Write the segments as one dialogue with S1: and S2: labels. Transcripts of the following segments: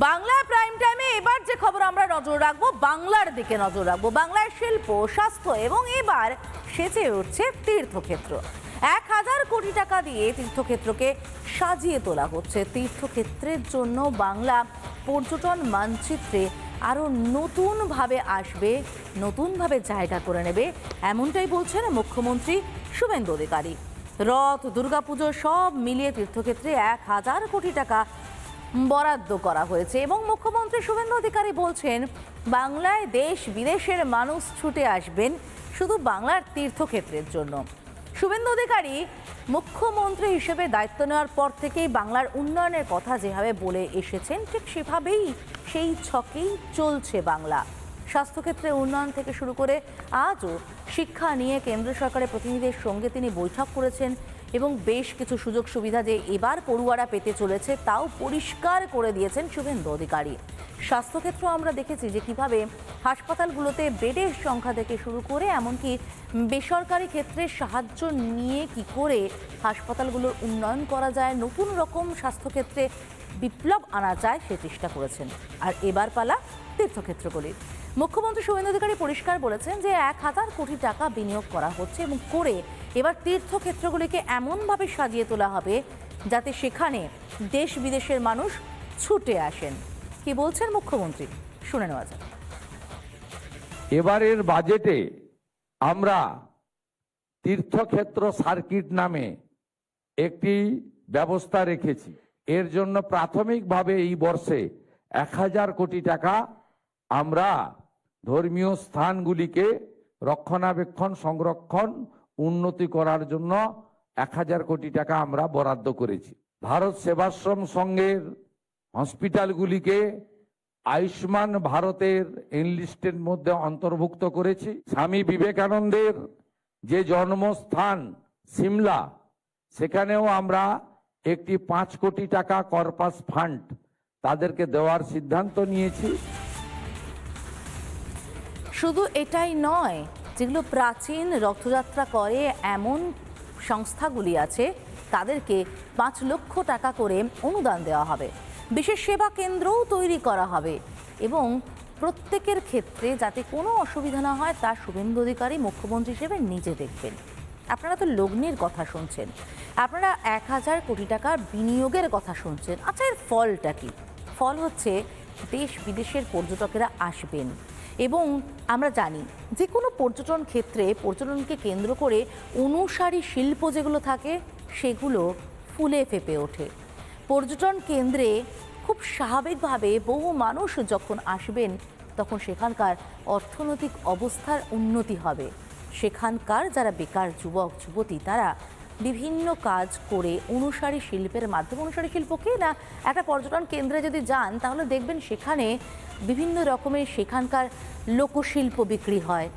S1: বাংলায় প্রাইম টাইমে এবার যে খবর আমরা নজর রাখবো, বাংলার দিকে নজর রাখবো। বাংলার শিল্প, স্বাস্থ্য এবং এবার সেজে উঠছে তীর্থক্ষেত্র। 1000 কোটি টাকা দিয়ে তীর্থক্ষেত্রকে সাজিয়ে তোলা হচ্ছে। তীর্থক্ষেত্রের জন্য বাংলা পর্যটন মানচিত্রে আরও নতুনভাবে আসবে, নতুনভাবে জায়গা করে নেবে, এমনটাই বলছেন মুখ্যমন্ত্রী শুভেন্দু অধিকারী। রথ, দুর্গাপুজো সব মিলিয়ে তীর্থক্ষেত্রে 1000 কোটি টাকা বরাদ্দ করা হয়েছে এবং মুখ্যমন্ত্রী শুভেন্দু অধিকারী বলছেন বাংলায় দেশ বিদেশের মানুষ ছুটে আসবেন শুধু বাংলার তীর্থক্ষেত্রের জন্য। শুভেন্দু অধিকারী মুখ্যমন্ত্রী হিসেবে দায়িত্ব নেওয়ার পর থেকেই বাংলার উন্নয়নের কথা যেভাবে বলে এসেছেন, ঠিক সেভাবেই সেই ছকেই চলছে বাংলা। স্বাস্থ্যক্ষেত্রে উন্নয়ন থেকে শুরু করে আজও শিক্ষা নিয়ে কেন্দ্র সরকারের প্রতিনিধিদের সঙ্গে তিনি বৈঠক করেছেন এবং বেশ কিছু সুযোগ সুবিধা যে এবার পড়ুয়ারা পেতে চলেছে তাও পরিষ্কার করে দিয়েছেন শুভেন্দু অধিকারী। স্বাস্থ্যক্ষেত্র আমরা দেখেছি যে কিভাবে হাসপাতালগুলোতে বেডের সংখ্যা থেকে শুরু করে এমনকি বেসরকারি ক্ষেত্রে সাহায্য নিয়ে কি করে হাসপাতালগুলোর উন্নয়ন করা যায়, নতুন রকম স্বাস্থ্যক্ষেত্রে বিপ্লব আনা যায় সে চেষ্টা করেছেন। আর এবার পালা তীর্থক্ষেত্রগুলির। মুখ্যমন্ত্রী শুভেন্দু অধিকারী পরিষ্কার বলেছেন যে 1000 কোটি টাকা বিনিয়োগ করা হচ্ছে এবং করে এবার তীর্থক্ষেত্রগুলিকে এমনভাবে সাজিয়ে তোলা হবে যাতে সেখানে দেশ বিদেশের মানুষ ছুটে আসেন। কি বলছেন মুখ্যমন্ত্রী, শুনে নেওয়া যাক।
S2: এবারের বাজেটে আমরা তীর্থক্ষেত্র সার্কিট নামে একটি ব্যবস্থা রেখেছি। এর জন্য প্রাথমিকভাবে এই বর্ষে 1000 কোটি টাকা আমরা ধর্মীয় স্থানগুলিকে রক্ষণাবেক্ষণ, সংরক্ষণ, উন্নতি করার জন্য 1000 কোটি টাকা আমরা বরাদ্দ করেছি। ভারত সেবাশ্রম সংঘের হসপিটালগুলিকে আয়ুষ্মান ভারতের এনলিস্টের মধ্যে অন্তর্ভুক্ত করেছি। স্বামী বিবেকানন্দের যে জন্মস্থান সিমলা, সেখানেও আমরা একটি 5 কোটি টাকা কর্পাস ফান্ড তাদেরকে দেওয়ার সিদ্ধান্ত নিয়েছি।
S1: শুধু এটাই নয়, যেগুলো প্রাচীন রথযাত্রা করে এমন সংস্থাগুলি আছে তাদেরকে 5 লক্ষ টাকা করে অনুদান দেওয়া হবে। বিশেষ সেবা কেন্দ্রও তৈরি করা হবে এবং প্রত্যেকের ক্ষেত্রে যাতে কোনো অসুবিধা না হয় তা শুভেন্দু অধিকারী মুখ্যমন্ত্রী হিসেবে নিজে দেখবেন। আপনারা তো লগ্নির কথা শুনছেন, আপনারা 1000 কোটি টাকার বিনিয়োগের কথা শুনছেন। আচ্ছা, এর ফলটা কি? ফল হচ্ছে দেশ বিদেশের পর্যটকেরা আসবেন এবং আমরা জানি যে কোনো পর্যটন ক্ষেত্রে পর্যটনকে কেন্দ্র করে অনুসারী শিল্প যেগুলো থাকে সেগুলো ফুলে ফেঁপে ওঠে। পর্যটন কেন্দ্রে খুব স্বাভাবিকভাবে বহু মানুষ যখন আসবেন তখন সেখানকার অর্থনৈতিক অবস্থার উন্নতি হবে। সেখানকার যারা বেকার যুবক যুবতী তারা বিভিন্ন কাজ করে অনুসারী শিল্পের মাধ্যমে, অনুসারী শিল্প কি না, একটা পর্যটন কেন্দ্রে যদি যান তাহলে দেখবেন সেখানে বিভিন্ন রকমের সেখানকার লোকশিল্প বিক্রি হয়,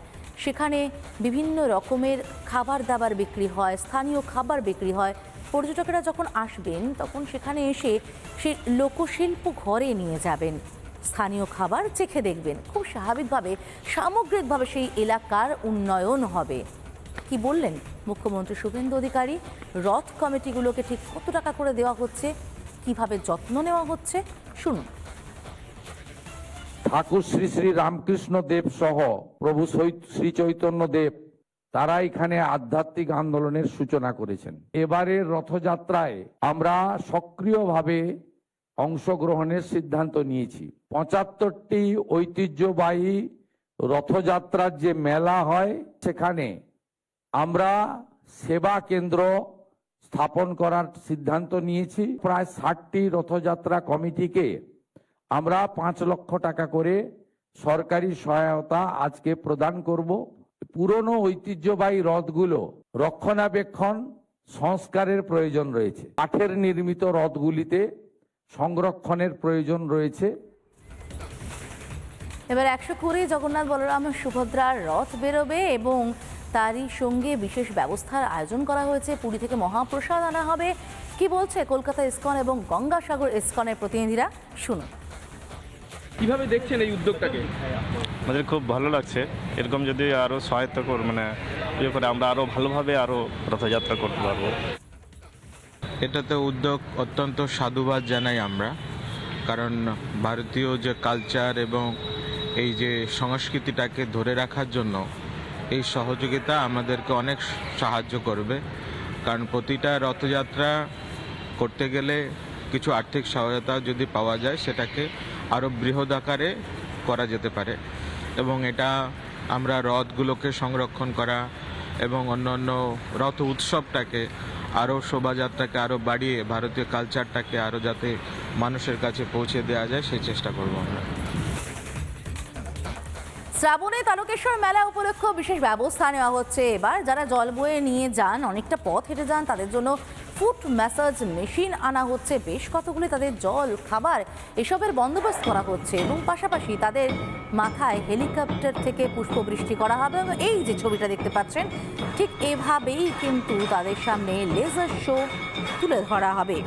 S1: সেখানে বিভিন্ন রকমের খাবার দাবার বিক্রি হয়, স্থানীয় খাবার বিক্রি হয়। পর্যটকেরা যখন আসবেন তখন সেখানে এসে সেই লোকশিল্প ঘরে নিয়ে যাবেন, স্থানীয় খাবার চেখে দেখবেন। খুব স্বাভাবিকভাবে সামগ্রিকভাবে সেই এলাকার উন্নয়ন হবে। কি বললেন মুখ্যমন্ত্রী শুভেন্দু অধিকারী? রথ কমিটিগুলোকে ঠিক কত টাকা করে দেওয়া হচ্ছে, কিভাবে যত্ন নেওয়া হচ্ছে, শুনুন।
S2: ঠাকুর শ্রী শ্রী রামকৃষ্ণ দেব সহ প্রভু শ্রী চৈতন্য দেব তারা এখানে আধ্যাত্মিক আন্দোলনের সূচনা করেছেন। এবারের রথযাত্রায় আমরা সক্রিয়ভাবে অংশগ্রহণের সিদ্ধান্ত নিয়েছি। 75টি ঐতিহ্যবাহী রথযাত্রার যে মেলা হয় সেখানে আমরা সেবা কেন্দ্র স্থাপন করার সিদ্ধান্ত নিয়েছি। প্রায় 60টি রথযাত্রা কমিটিকে আমরা 5 লক্ষ টাকা করে সরকারি সহায়তা আজকে প্রদান করব। পুরনো ঐতিহ্যবাহী রথগুলো রক্ষণাবেক্ষণ, সংস্কারের প্রয়োজন রয়েছে। কাঠের নির্মিত রথগুলিতে সংরক্ষণের প্রয়োজন রয়েছে।
S1: এবার 120 জগন্নাথ বলরাম সুভদ্রার রথ বেরোবে এবং তারই সঙ্গে বিশেষ ব্যবস্থার আয়োজন করা হয়েছে। পুরী থেকে মহাপ্রসাদ আনা হবে। কি বলছে কলকাতা ইসকন এবং গঙ্গাসাগর ইসকনের প্রতিনিধিরা, শুনুন।
S3: কিভাবে দেখছেন এই উদ্যোগটাকে?
S4: আমাদের খুব ভালো লাগছে। এরকম যদি আরও সহায়তা করে ইয়ে করে আমরা আরও ভালোভাবে আরও রথযাত্রা করতে পারবো।
S5: এটাতে উদ্যোগ অত্যন্ত সাধুবাদ জানাই আমরা। কারণ ভারতীয় যে কালচার এবং এই যে সংস্কৃতিটাকে ধরে রাখার জন্য এই সহযোগিতা আমাদেরকে অনেক সাহায্য করবে। কারণ প্রতিটা রথযাত্রা করতে গেলে কিছু আর্থিক সহায়তা যদি পাওয়া যায় সেটাকে আরও বৃহৎ আকারে করা যেতে পারে, এবং এটা আমরা রথগুলোকে সংরক্ষণ করা এবং অন্যান্য রথ উৎসবটাকে আরও শোভাযাত্রাকে আরও বাড়িয়ে ভারতীয় কালচারটাকে আরও যাতে মানুষের কাছে পৌঁছে দেওয়া যায় সেই চেষ্টা করব আমরা।
S1: শ্রাবণে তারকেশ্বর মেলা উপলক্ষে বিশেষ ব্যবস্থা নেওয়া হচ্ছে। এবার যারা জল বয়ে নিয়ে যান, অনেকটা পথ হেঁটে যান, তাদের জন্য ফুট ম্যাসাজ মেশিন আনা হচ্ছে। বেশ কতগুলি তাদের জল, খাবার এসবের বন্দোবস্ত করা হচ্ছে এবং পাশাপাশি তাদের মাথায় হেলিকপ্টার থেকে পুষ্পবৃষ্টি করা হবে। এবং এই যে ছবিটা দেখতে পাচ্ছেন, ঠিক এভাবেই কিন্তু তাদের সামনে লেজার শো তুলে ধরা হবে।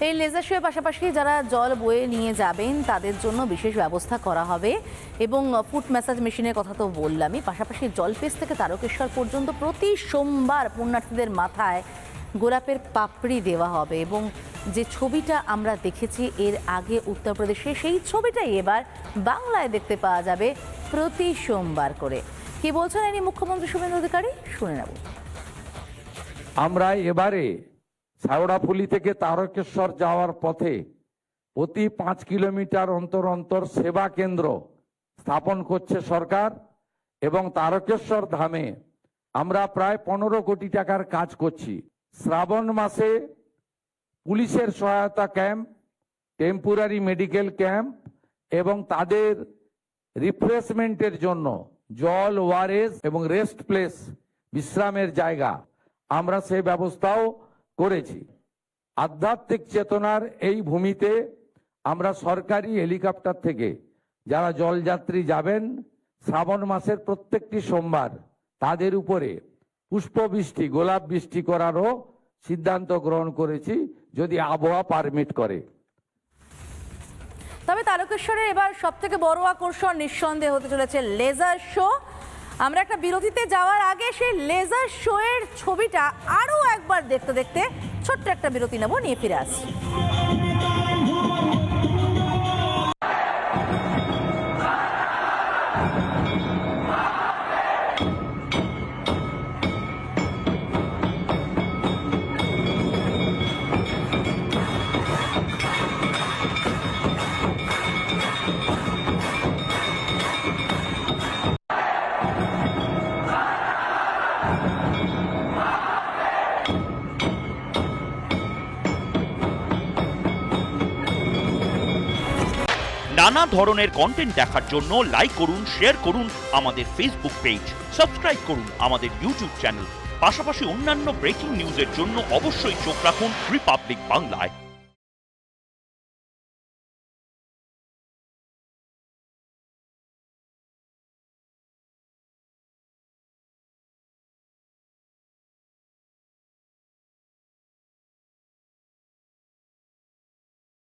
S1: এই লেজার শোয়ের পাশাপাশি যারা জল বয়ে নিয়ে যাবেন তাদের জন্য বিশেষ ব্যবস্থা করা হবে এবং ফুট ম্যাসাজ মেশিনের কথা তো বললামই। পাশাপাশি জলপেশ থেকে তারকেশ্বর পর্যন্ত প্রতি সোমবার পুণ্যার্থীদের মাথায় গোলাপের পাপড়ি দেওয়া হবে এবং যে ছবিটা আমরা দেখেছি এর আগে উত্তরপ্রদেশে, সেই ছবিটাই এবার বাংলায় দেখতে পাওয়া যাবে প্রতি সোমবার করে। কি বলছেন এনি মুখ্যমন্ত্রী শুভেন্দু অধিকারী, শুনে নেব।
S2: আমরা এবারে শেওড়াফুলি থেকে তারকেশ্বর যাওয়ার পথে প্রতি 5 কিলোমিটার অন্তর অন্তর সেবা কেন্দ্র স্থাপন করছে সরকার এবং তারকেশ্বর ধামে আমরা প্রায় 15 কোটি টাকার কাজ করছি। শ্রাবণ মাসে পুলিশের সহায়তা ক্যাম্প, টেম্পোরারি মেডিকেল ক্যাম্প এবং তাদের রিফ্রেশমেন্টের জন্য জল, ওয়ারেস এবং রেস্ট প্লেস, বিশ্রামের জায়গা আমরা সেই ব্যবস্থাও করেছি। আধ্যাত্মিক চেতনার এই ভূমিতে আমরা সরকারি হেলিকপ্টার থেকে যারা জলযাত্রী যাবেন শ্রাবণ মাসের প্রত্যেকটি সোমবার তাদের উপরে পুষ্পবৃষ্টি, গোলাপ বৃষ্টি করারও সিদ্ধান্ত গ্রহণ করেছি যদি আবহাওয়া পারমিট করে।
S1: তবে তারকেশ্বরের এবার সবথেকে বড় আকর্ষণ নিঃসন্দেহে হতে চলেছে লেজার শো। আমরা একটা বিরতিতে যাওয়ার আগে সেই লেজার শো এর ছবিটা আরো একবার দেখতে দেখতে ছোট্ট একটা বিরতি নেব, নিয়ে ফিরে আসছি।
S6: নানা ধরনের কন্টেন্ট দেখার জন্য লাইক করুন, শেয়ার করুন আমাদের ফেসবুক পেজ, সাবস্ক্রাইব করুন আমাদের ইউটিউব চ্যানেল। পাশাপাশি অন্যান্য ব্রেকিং নিউজের জন্য অবশ্যই চোখ রাখুন রিপাবলিক বাংলায়।